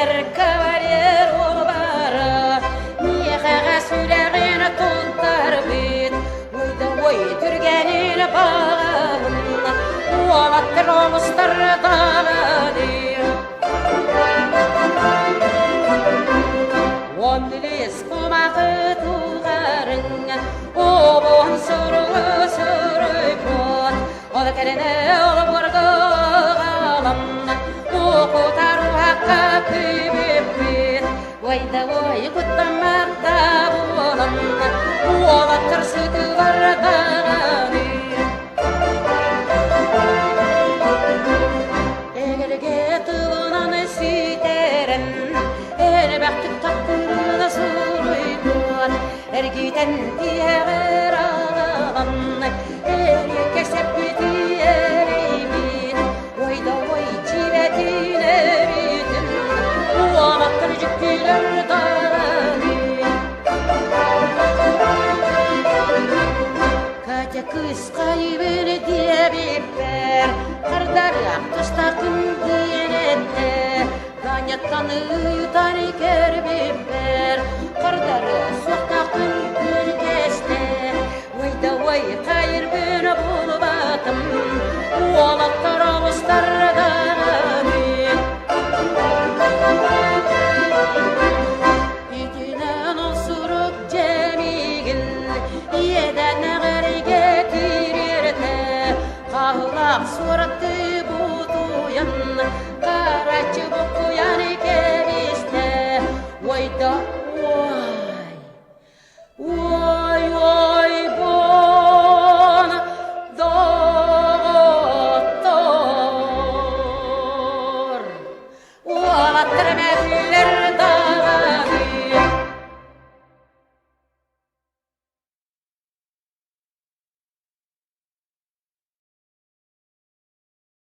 bir kavaler olbara niye kağa süleğine tutar bit uyda oy türgenin bağın oğlattır oğustar dağladı Onlis kumağı tuğarın oğun soruğu soruypun ol kerine ol borgağalam okutar haqqa kübübbit vayda vay kuttamaqta bulan oğlattır sütü var dağani Egelge tığınan süteren elbaqtı takdırına suruypun ergiten diğer ağalam kesep diğerimin vayda vay civetine bitin uğalattır cüktüler dağani Kaca kız kaybır diye biber Kardar aktastakın diyenette Ganyattanı yutar ker biber Kardar suhtakın gürgeste Vayda vay kayır beni bulbatım Uğalattar ağustar dağami İtinen osurup cemigin Yeden ağır getirirte Kahulak suratı buduyan Karaçı bukuyan keriste Vayda vay Vay vay bon doktor Uğalattır mefil